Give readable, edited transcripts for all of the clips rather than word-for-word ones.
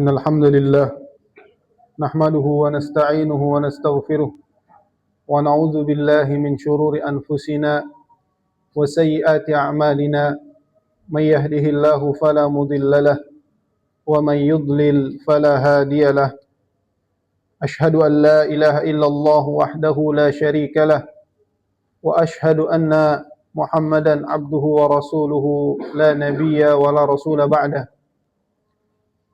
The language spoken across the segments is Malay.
إن الحمد لله نحمده ونستعينه ونستغفره ونعوذ بالله من شرور أنفسنا وسيئات أعمالنا من يهده الله فلا مضل له ومن يضلل فلا هادي له أشهد أن لا إله إلا الله وحده لا شريك له وأشهد أن محمدا عبده ورسوله لا نبي ولا رسول بعده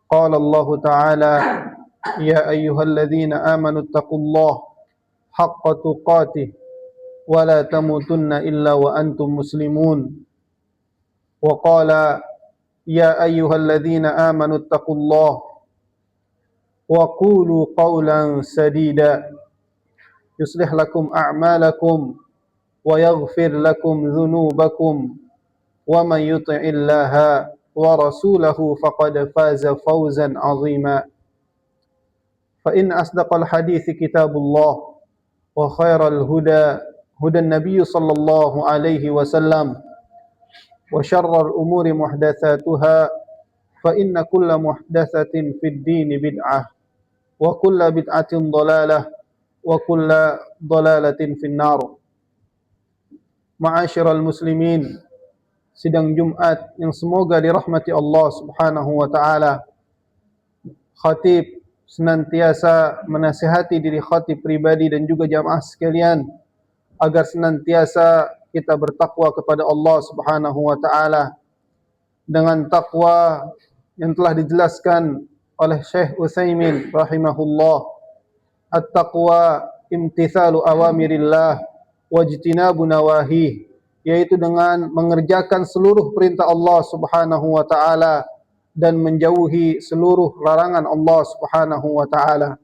قال الله تعالى يا أيها الذين آمنوا اتقوا الله حق تقاته ولا تموتن إلا وأنتم مسلمون وقال يا أيها الذين آمنوا اتقوا الله وقولوا قولا سديدا يصلح لكم أعمالكم ويغفر لكم ذنوبكم ومن يطع الله ورسوله فقد فاز فوزا عظيما فإن أصدق الحديث كتاب الله وخير الهدى هدى النبي صلى الله عليه وسلم وشر الأمور محدثاتها فإن كل محدثة في الدين بدعة وكل بدعة ضلالة وكل ضلالة في النار. Ma'asyiral muslimin, sidang Jumat yang semoga dirahmati Allah Subhanahu wa taala. Khatib senantiasa menasihati diri khatib pribadi dan juga jamaah sekalian agar senantiasa kita bertakwa kepada Allah Subhanahu wa taala dengan takwa yang telah dijelaskan oleh Syekh Utsaimin rahimahullah. At-taqwa imtithalu awamirillah wajtinabu nawahih, yaitu dengan mengerjakan seluruh perintah Allah Subhanahu wa taala dan menjauhi seluruh larangan Allah Subhanahu wa taala.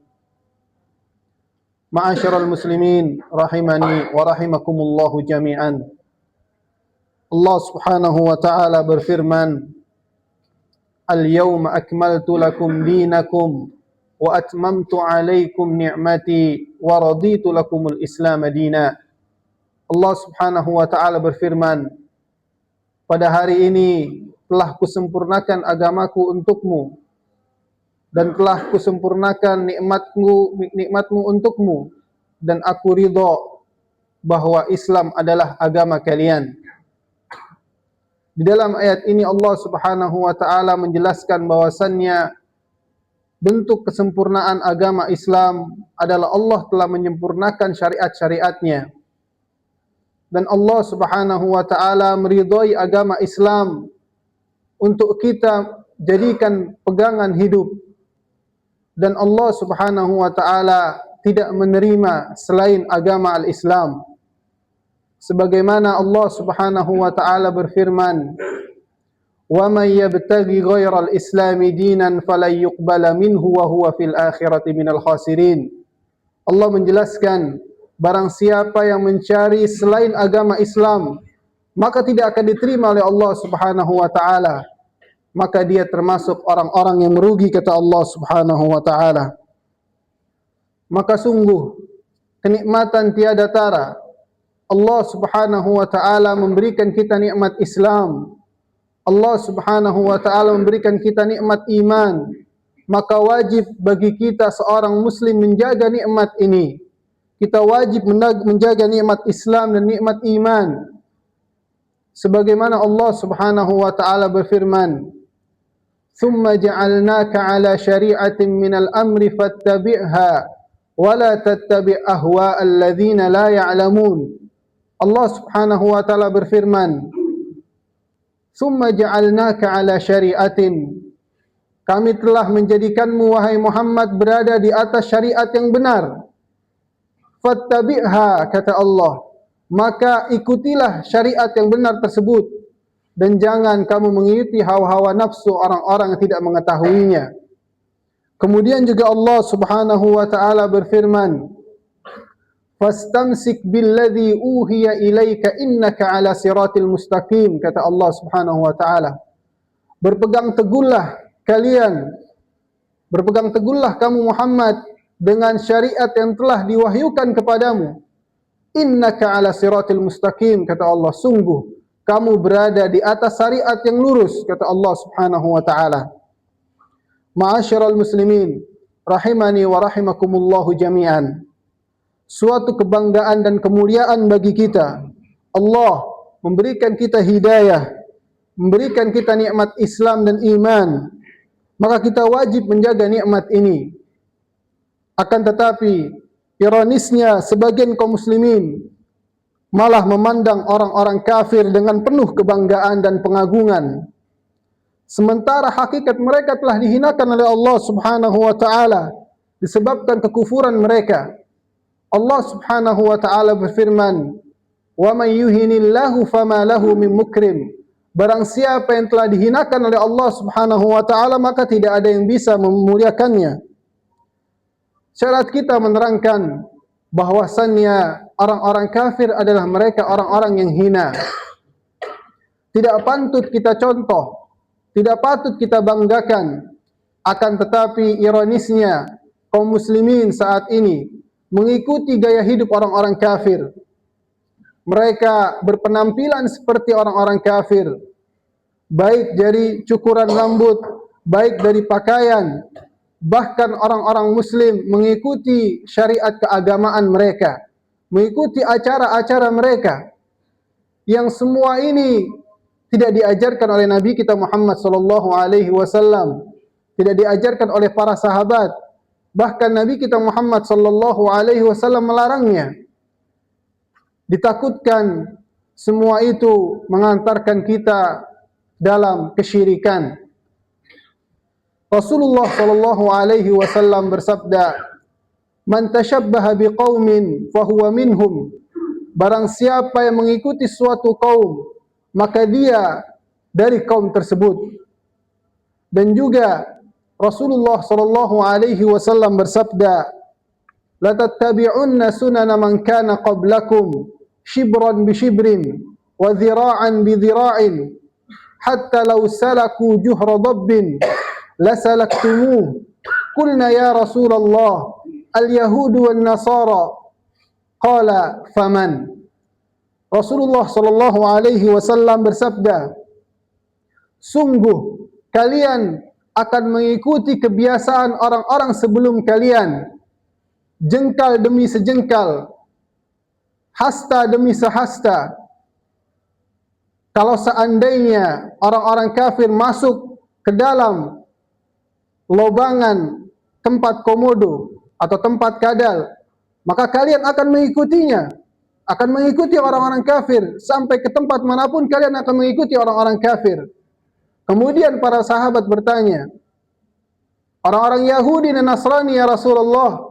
Ma'asyiral muslimin rahimani wa rahimakumullahu jami'an. Allah Subhanahu wa taala berfirman, "Al-yawma akmaltu lakum dinakum wa atmamtu 'alaikum ni'mati wa raditu lakumul Islam dina." Allah Subhanahu wa taala berfirman, pada hari ini telah kusempurnakan agamaku untukmu dan telah kusempurnakan nikmatmu untukmu dan aku ridha bahwa Islam adalah agama kalian. Di dalam ayat ini Allah Subhanahu wa taala menjelaskan bahwasannya bentuk kesempurnaan agama Islam adalah Allah telah menyempurnakan syariat-syariatnya. Dan Allah Subhanahu wa taala meridhai agama Islam untuk kita jadikan pegangan hidup. Dan Allah Subhanahu wa taala tidak menerima selain agama al-Islam. Sebagaimana Allah Subhanahu wa taala berfirman, "Wa may yabtaghi ghairal islami dinan falan yuqbala minhu wa huwa fil akhirati minal khasirin." Allah menjelaskan, barang siapa yang mencari selain agama Islam, maka tidak akan diterima oleh Allah Subhanahu wa taala. Maka dia termasuk orang-orang yang merugi, kata Allah Subhanahu wa taala. Maka sungguh kenikmatan tiada tara. Allah Subhanahu wa taala memberikan kita nikmat Islam. Allah Subhanahu wa taala memberikan kita nikmat iman. Maka wajib bagi kita seorang muslim menjaga nikmat ini. Kita wajib menjaga nikmat Islam dan nikmat iman. Sebagaimana Allah Subhanahu wa taala berfirman, "Tsumma ja'alnaka 'ala syari'atin minal amri fattabi'ha wa la tattabi' ahwa'al ladzina la ya'lamun." Allah Subhanahu wa taala berfirman, "Tsumma ja'alnaka 'ala syari'atin." Kami telah menjadikanmu wahai Muhammad berada di atas syariat yang benar. Fattabi'ha, kata Allah, maka ikutilah syariat yang benar tersebut dan jangan kamu mengikuti hawa-hawa nafsu orang-orang yang tidak mengetahuinya. Kemudian juga Allah Subhanahu wa taala berfirman, "Fastamsik billadzi uhiya ilaika innaka 'ala siratil mustaqim," kata Allah Subhanahu wa taala. Berpegang teguhlah kamu Muhammad dengan syariat yang telah diwahyukan kepadamu. Innaka 'ala siratil mustaqim, kata Allah, sungguh kamu berada di atas syariat yang lurus, kata Allah Subhanahu wa taala. Ma'asyiral muslimin, rahimani wa rahimakumullahu jami'an. Suatu kebanggaan dan kemuliaan bagi kita. Allah memberikan kita hidayah, memberikan kita nikmat Islam dan iman. Maka kita wajib menjaga nikmat ini. Akan tetapi, ironisnya sebagian kaum muslimin malah memandang orang-orang kafir dengan penuh kebanggaan dan pengagungan. Sementara hakikat mereka telah dihinakan oleh Allah Subhanahu wa taala disebabkan kekufuran mereka. Allah Subhanahu wa taala berfirman, "Wa may yuhinillahu fama lahu min mukrim." Barang siapa yang telah dihinakan oleh Allah Subhanahu wa taala, maka tidak ada yang bisa memuliakannya. Syariat kita menerangkan bahwasannya orang-orang kafir adalah mereka orang-orang yang hina. Tidak pantut kita contoh, tidak patut kita banggakan. Akan tetapi ironisnya kaum muslimin saat ini mengikuti gaya hidup orang-orang kafir. Mereka berpenampilan seperti orang-orang kafir, baik dari cukuran rambut, baik dari pakaian. Bahkan orang-orang muslim mengikuti syariat keagamaan mereka, mengikuti acara-acara mereka, yang semua ini tidak diajarkan oleh Nabi kita Muhammad sallallahu alaihi wasallam, tidak diajarkan oleh para sahabat. Bahkan Nabi kita Muhammad sallallahu alaihi wasallam melarangnya. Ditakutkan semua itu mengantarkan kita dalam kesyirikan. Rasulullah sallallahu alaihi wasallam bersabda, "Man tashabbaha biqaumin fahuwa minhum." Barang siapa yang mengikuti suatu kaum, maka dia dari kaum tersebut. Dan juga Rasulullah sallallahu alaihi wasallam bersabda, "La tattabi'unna sunana man kana qablakum shibran bi shibrin wa dhira'an bi dhira'in hatta law salaku juhra dabbin la salaktumuh." Qulna ya Rasulullah, al-yahudu wan nasara. Qala faman. Rasulullah sallallahu alaihi wasallam bersabda, sungguh kalian akan mengikuti kebiasaan orang-orang sebelum kalian, jengkal demi sejengkal, hasta demi sehasta. Kalau seandainya orang-orang kafir masuk ke dalam lobangan tempat komodo atau tempat kadal, maka kalian akan mengikutinya, akan mengikuti orang-orang kafir. Sampai ke tempat manapun kalian akan mengikuti orang-orang kafir. Kemudian para sahabat bertanya, orang-orang Yahudi dan Nasrani ya Rasulullah.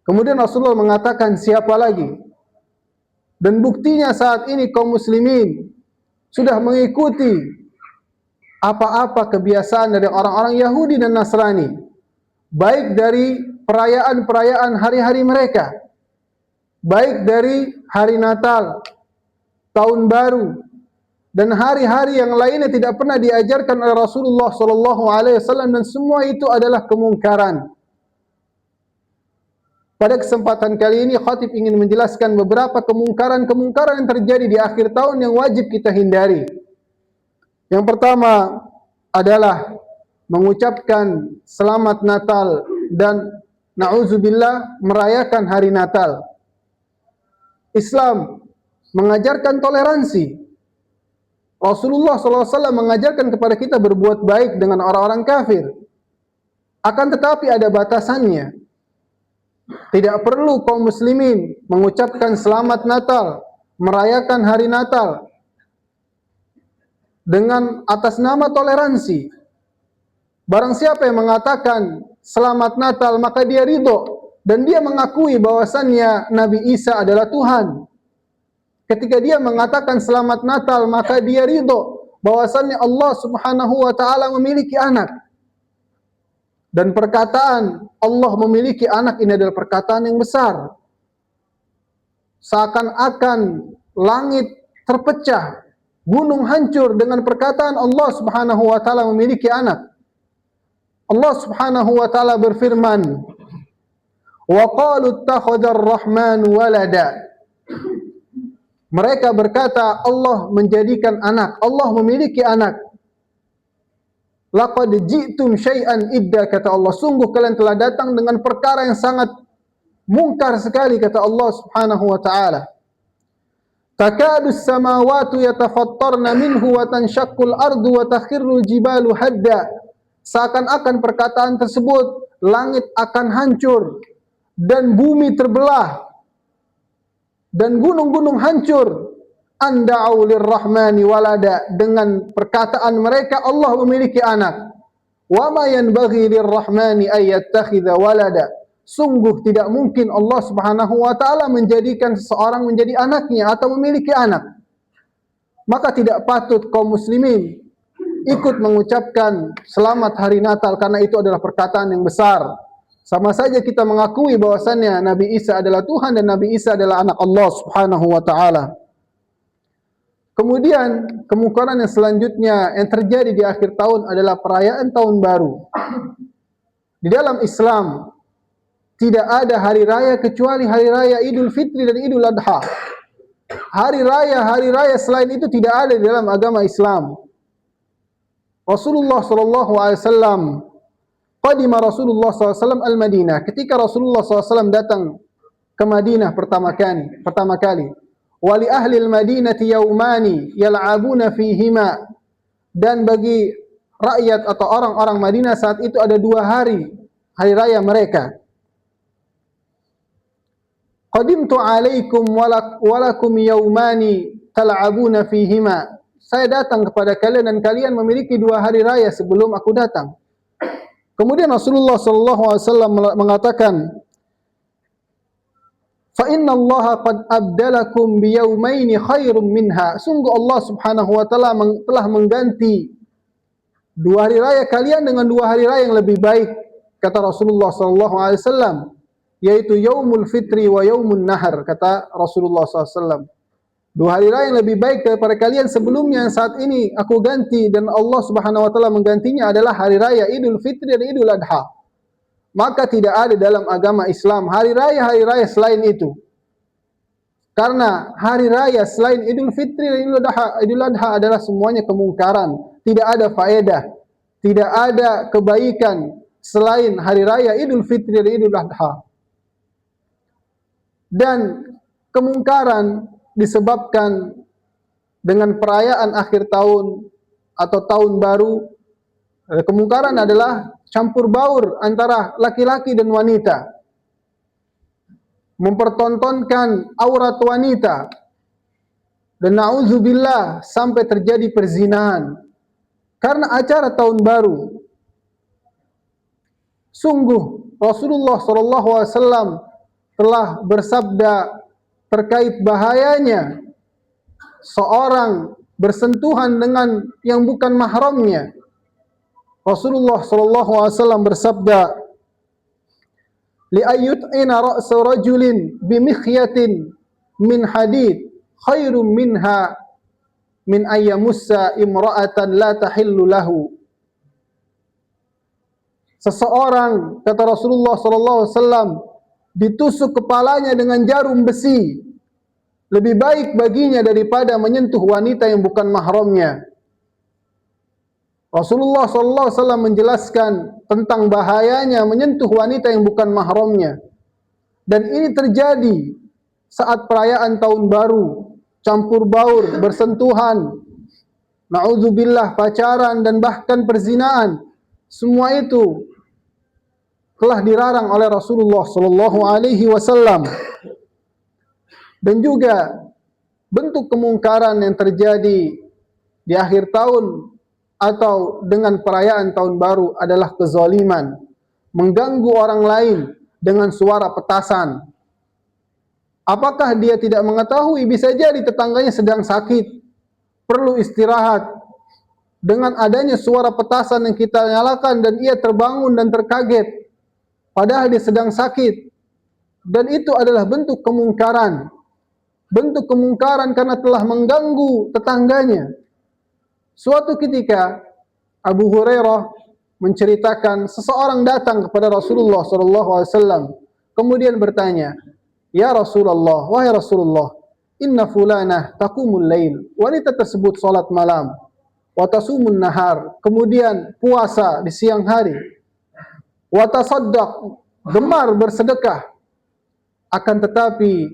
Kemudian Rasulullah mengatakan, siapa lagi? Dan buktinya saat ini kaum muslimin sudah mengikuti apa-apa kebiasaan dari orang-orang Yahudi dan Nasrani, baik dari perayaan-perayaan hari-hari mereka, baik dari hari Natal, Tahun Baru, dan hari-hari yang lainnya tidak pernah diajarkan oleh Rasulullah sallallahu alaihi wasallam, dan semua itu adalah kemungkaran. Pada kesempatan kali ini khatib ingin menjelaskan beberapa kemungkaran-kemungkaran yang terjadi di akhir tahun yang wajib kita hindari. Yang pertama adalah mengucapkan selamat Natal dan na'udzubillah merayakan hari Natal. Islam mengajarkan toleransi. Rasulullah SAW mengajarkan kepada kita berbuat baik dengan orang-orang kafir. Akan tetapi ada batasannya. Tidak perlu kaum muslimin mengucapkan selamat Natal, merayakan hari Natal dengan atas nama toleransi. Barang siapa yang mengatakan selamat Natal, maka dia ridho dan dia mengakui bahwasannya Nabi Isa adalah Tuhan. Ketika dia mengatakan selamat Natal, maka dia ridho bahwasannya Allah Subhanahu wa taala memiliki anak. Dan perkataan Allah memiliki anak ini adalah perkataan yang besar. Seakan-akan langit terpecah, gunung hancur dengan perkataan Allah Subhanahu wa taala memiliki anak. Allah Subhanahu wa taala berfirman, "Wa qalu ittakhadha ar-rahmanu walada." Mereka berkata Allah menjadikan anak, Allah memiliki anak. Laqad ji'tum syai'an idda, kata Allah, sungguh kalian telah datang dengan perkara yang sangat mungkar sekali, kata Allah Subhanahu wa taala. Takadu as-samawati yatafattarna minhu wa tanshaqqul ardu wa takhirrul jibalu hadda. Seakan-akan perkataan tersebut langit akan hancur dan bumi terbelah dan gunung-gunung hancur. Anda'u lirrahmani walada, dengan perkataan mereka Allah memiliki anak. Wa ma yanbaghi lirrahmani ay yattakhidha walada. Sungguh tidak mungkin Allah Subhanahu wa taala menjadikan seseorang menjadi anaknya atau memiliki anak. Maka tidak patut kaum muslimin ikut mengucapkan selamat hari Natal karena itu adalah perkataan yang besar. Sama saja kita mengakui bahwasannya Nabi Isa adalah Tuhan dan Nabi Isa adalah anak Allah Subhanahu wa taala. Kemudian kemungkaran yang selanjutnya yang terjadi di akhir tahun adalah perayaan tahun baru. Di dalam Islam tidak ada hari raya kecuali hari raya Idul Fitri dan Idul Adha. Hari raya selain itu tidak ada di dalam agama Islam. Rasulullah sallallahu alaihi wasallam, qadima Rasulullah sallallahu alaihi wasallam al-Madinah. Ketika Rasulullah sallallahu alaihi wasallam datang ke Madinah pertama kali. Wali ahli al-Madinati yaumani yal'abuna fihima, dan bagi rakyat atau orang-orang Madinah saat itu ada 2 hari raya mereka. Qadimtu alaikum walakum yaumani tal'abuna fihima. Saya datang kepada kalian dan kalian memiliki 2 hari raya sebelum aku datang. Kemudian Rasulullah sallallahu alaihi wasallam mengatakan, fa inna Allah qad abdalakum biyaumaini khairum minha. Sungguh Allah Subhanahu wa taala telah mengganti 2 hari raya kalian dengan 2 hari raya yang lebih baik, kata Rasulullah sallallahu alaihi wasallam, yaitu Yaumul Fitri wa Yaumun Nahar, kata Rasulullah sallallahu alaihi wasallam. 2 hari raya yang lebih baik daripada kalian sebelumnya yang saat ini aku ganti dan Allah Subhanahu wa taala menggantinya adalah hari raya Idul Fitri dan Idul Adha. Maka tidak ada dalam agama Islam hari raya selain itu. Karena hari raya selain Idul Fitri dan Idul Adha adalah semuanya kemungkaran. Tidak ada faedah, tidak ada kebaikan selain hari raya Idul Fitri dan Idul Adha. Dan kemungkaran disebabkan dengan perayaan akhir tahun atau tahun baru. Kemungkaran adalah campur baur antara laki-laki dan wanita, mempertontonkan aurat wanita, dan na'udzubillah sampai terjadi perzinahan karena acara tahun baru. Sungguh Rasulullah SAW telah bersabda terkait bahayanya seorang bersentuhan dengan yang bukan mahramnya. Rasulullah SAW bersabda, li ayyut'ina ra'sa rajulin bimikhyatin min hadid khairum minha min ayyamussa imra'atan la tahillu lahu. Seseorang, kata Rasulullah SAW, ditusuk kepalanya dengan jarum besi lebih baik baginya daripada menyentuh wanita yang bukan mahramnya. Rasulullah SAW menjelaskan tentang bahayanya menyentuh wanita yang bukan mahramnya. Dan ini terjadi saat perayaan tahun baru, campur baur, bersentuhan, na'udzubillah, pacaran dan bahkan perzinaan. Semua itu telah dilarang oleh Rasulullah SAW. Dan juga bentuk kemungkaran yang terjadi di akhir tahun atau dengan perayaan tahun baru adalah kezaliman, mengganggu orang lain dengan suara petasan. Apakah dia tidak mengetahui bisa jadi tetangganya sedang sakit, perlu istirahat. Dengan adanya suara petasan yang kita nyalakan dan ia terbangun dan terkaget, padahal dia sedang sakit. Dan itu adalah bentuk kemungkaran. Bentuk kemungkaran karena telah mengganggu tetangganya. Suatu ketika Abu Hurairah menceritakan seseorang datang kepada Rasulullah SAW, kemudian bertanya, ya Rasulullah, wahai Rasulullah, inna fulanah taqumul lail. Wanita tersebut salat malam. wa tasumun nahar, kemudian puasa di siang hari, wa tasaddaq, gemar bersedekah, akan tetapi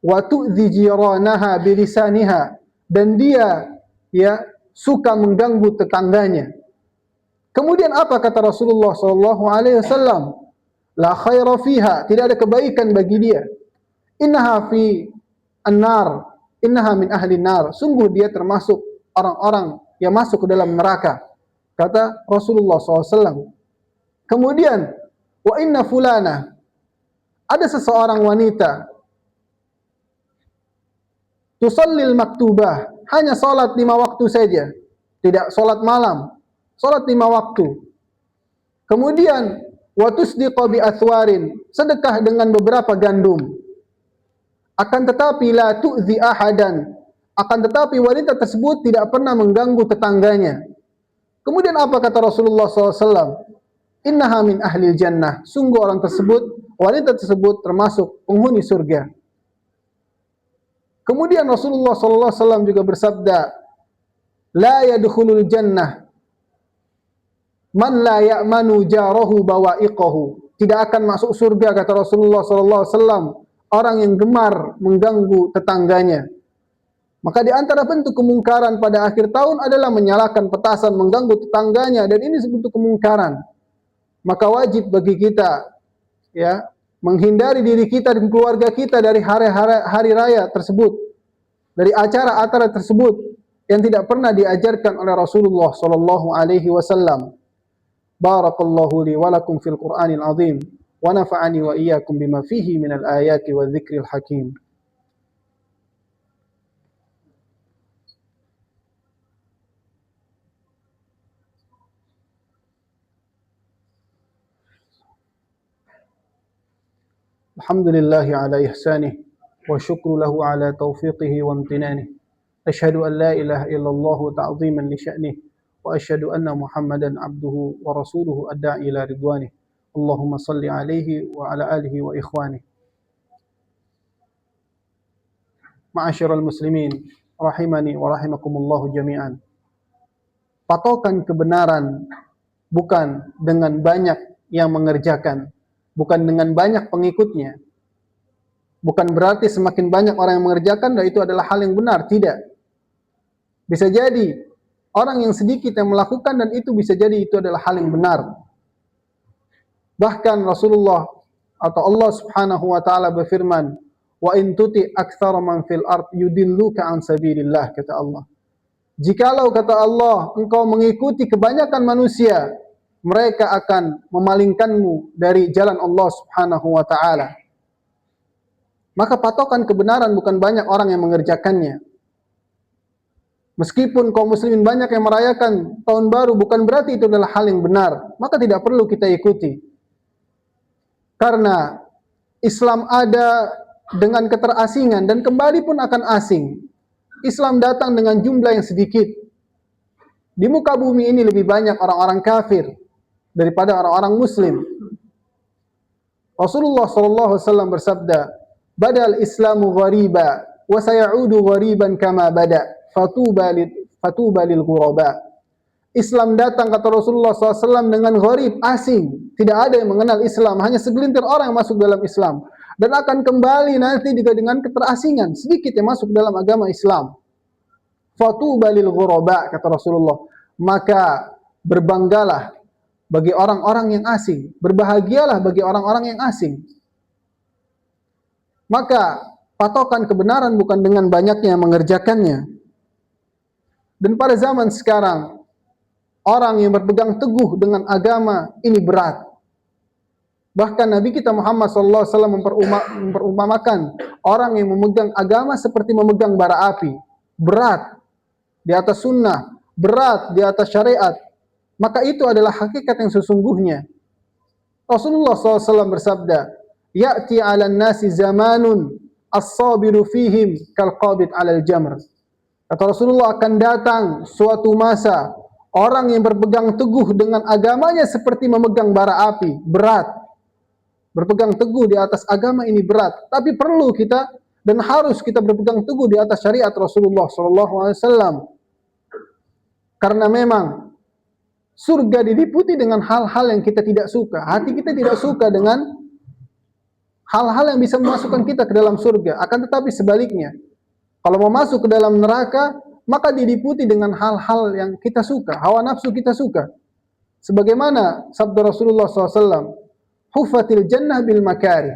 wa tu'dhi jiranaha bilisaniha, dan dia suka mengganggu tetangganya. Kemudian apa kata Rasulullah sallallahu alaihi wasallam? La khaira fiha, tidak ada kebaikan bagi dia. Innaha fi an-nar, innaha min ahli nar, sungguh dia termasuk orang-orang yang masuk ke dalam neraka, kata Rasulullah SAW. Kemudian wa inna fulana, ada seseorang wanita, tusallil maktubah, hanya salat 5 waktu saja, tidak salat malam, salat 5 waktu. Kemudian wa tusdiqa bi athwarin, sedekah dengan beberapa gandum. Akan tetapi la tu'zi ahadan, akan tetapi wanita tersebut tidak pernah mengganggu tetangganya. Kemudian apa kata Rasulullah SAW? Innaha min ahli jannah, sungguh orang tersebut, wanita tersebut termasuk penghuni surga. Kemudian Rasulullah SAW juga bersabda, la yadkhulul jannah man la ya'manu jarahu bawa'iqahu, tidak akan masuk surga kata Rasulullah SAW orang yang gemar mengganggu tetangganya. Maka di antara bentuk kemungkaran pada akhir tahun adalah menyalakan petasan, mengganggu tetangganya, dan ini bentuk kemungkaran. Maka wajib bagi kita menghindari diri kita dan keluarga kita dari hari raya tersebut, dari acara-acara tersebut yang tidak pernah diajarkan oleh Rasulullah sallallahu alaihi wasallam. Barakallahu li wa lakum fil Qur'anil azim wa nafa'ani wa iyyakum bima fihi minal ayati wa dzikril hakim. Alhamdulillahi ala ihsanih wa syukru lahu ala taufiqihi wa amtinanih. Asyhadu an la ilaha illallah ta'ziman li sya'nih wa asyhadu anna Muhammadan abduhu wa rasuluhu adda'i ila ridwanih. Allahumma salli alaihi wa ala alihi wa ikhwanih. Ma'asyiral muslimin rahimani wa rahimakumullahu jami'an. Patokan kebenaran bukan dengan banyak yang mengerjakan, bukan dengan banyak pengikutnya. Bukan berarti semakin banyak orang yang mengerjakan dan itu adalah hal yang benar, tidak. Bisa jadi orang yang sedikit yang melakukan dan itu bisa jadi itu adalah hal yang benar. Bahkan Rasulullah atau Allah Subhanahu wa taala berfirman, "Wa in tuti aktsara man fil ard yudilluka an sabilillah," kata Allah. Jikalau kata Allah engkau mengikuti kebanyakan manusia, mereka akan memalingkanmu dari jalan Allah Subhanahu wa taala. Maka patokan kebenaran bukan banyak orang yang mengerjakannya. Meskipun kaum muslimin banyak yang merayakan tahun baru, bukan berarti itu adalah hal yang benar. Maka tidak perlu kita ikuti. Karena Islam ada dengan keterasingan dan kembali pun akan asing. Islam datang dengan jumlah yang sedikit. Di muka bumi ini lebih banyak orang-orang kafir daripada orang-orang muslim. Rasulullah SAW bersabda, "Badal Islamu ghariba wa sayaudu ghariban kama bada, fatuba lil ghuraba." Islam datang kata Rasulullah SAW dengan gharib, asing, tidak ada yang mengenal Islam, hanya segelintir orang yang masuk dalam Islam, dan akan kembali nanti juga dengan keterasingan, sedikit yang masuk dalam agama Islam. Fatuba lil ghuraba kata Rasulullah, maka berbanggalah bagi orang-orang yang asing, berbahagialah bagi orang-orang yang asing. Maka patokan kebenaran bukan dengan banyaknya yang mengerjakannya. Dan pada zaman sekarang, orang yang berpegang teguh dengan agama ini berat. Bahkan Nabi kita Muhammad SAW memperumpamakan orang yang memegang agama seperti memegang bara api. Berat di atas sunnah, berat di atas syariat. Maka itu adalah hakikat yang sesungguhnya. Rasulullah SAW bersabda, "Ya'ti 'alan nasi zamanun as-sabiru fihim kalqabid 'alal jamr." Kata Rasulullah, akan datang suatu masa orang yang berpegang teguh dengan agamanya seperti memegang bara api, berat. Berpegang teguh di atas agama ini berat, tapi perlu kita dan harus kita berpegang teguh di atas syariat Rasulullah SAW. Karena memang surga diliputi dengan hal-hal yang kita tidak suka. Hati kita tidak suka dengan hal-hal yang bisa memasukkan kita ke dalam surga. Akan tetapi sebaliknya, kalau mau masuk ke dalam neraka, maka diliputi dengan hal-hal yang kita suka, hawa nafsu kita suka. Sebagaimana sabda Rasulullah SAW, "Hufatil jannah bil makari."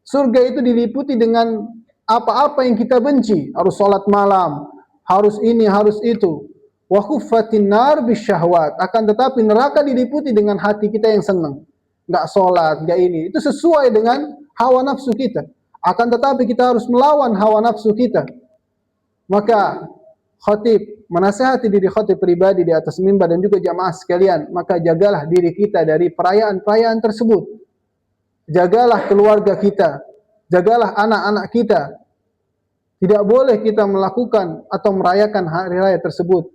Surga itu diliputi dengan apa-apa yang kita benci. Harus sholat malam, harus ini, harus itu. Wa huffatin nar bis syahwat. Akan tetapi neraka diliputi dengan hati kita yang senang. Nggak sholat, nggak ini. Itu sesuai dengan hawa nafsu kita. Akan tetapi kita harus melawan hawa nafsu kita. Maka khatib menasihati diri khatib pribadi di atas mimbar dan juga jamaah sekalian, maka jagalah diri kita dari perayaan-perayaan tersebut. Jagalah keluarga kita, jagalah anak-anak kita. Tidak boleh kita melakukan atau merayakan hari raya tersebut.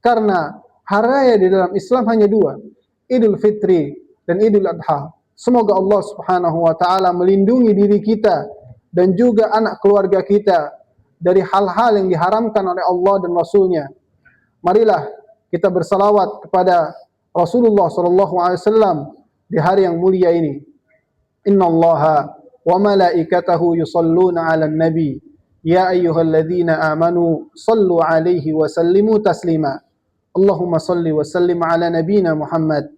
Karena hari raya di dalam Islam hanya dua, Idul Fitri dan Idul Adha. Semoga Allah Subhanahu wa taala melindungi diri kita dan juga anak keluarga kita dari hal-hal yang diharamkan oleh Allah dan Rasul-Nya. Marilah kita bersalawat kepada Rasulullah sallallahu alaihi wasallam di hari yang mulia ini. Innallaha wa malaikatahu yusalluna 'alan nabi ya ayyuhalladzina amanu sallu 'alaihi wa sallimu taslima. Allahumma salli wa sallim 'ala nabiyyina Muhammad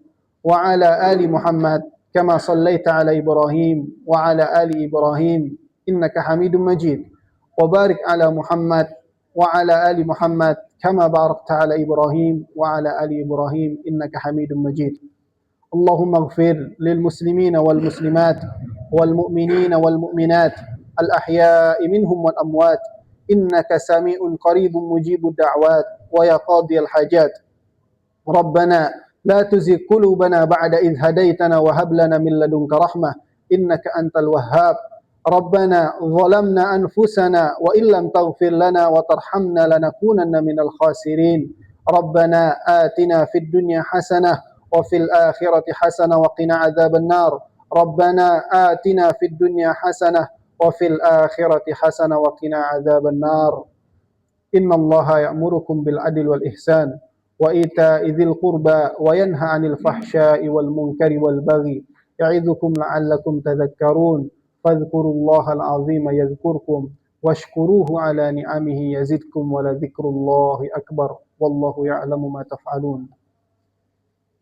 wa 'ala ali Muhammad kama sallaita 'ala Ibrahim wa 'ala ali Ibrahim innaka Hamidum Majid. وبارك على محمد وعلى آل محمد كما باركت على إبراهيم وعلى آل إبراهيم إنك حميد مجيد. اللهم اغفر للمسلمين والمسلمات والمؤمنين والمؤمنات الأحياء منهم والأموات إنك سميع قريب مجيب الدعوات ويا قاضي الحاجات. ربنا لا تزغ قلوبنا بعد إذ هديتنا وهب لنا من لدنك رحمة إنك أنت الوهاب. ربنا ظلمنا أنفسنا وإن لم تغفر لنا وترحمنا لنكونن من الخاسرين. ربنا آتنا في الدنيا حسنة وفي الآخرة حسنة وقنا عذاب النار. ربنا آتنا في الدنيا حسنة وفي الآخرة حسنة وقنا عذاب النار. إن الله يأمركم بالعدل والإحسان وإيتاء ذي القربى وينهى عن الفحشاء والمنكر والبغي يعظكم لعلكم تذكرون. فاذكروا الله العظيم يذكركم واشكروه على نعمه يزدكم ولذكر الله أكبر والله يعلم ما تفعلون.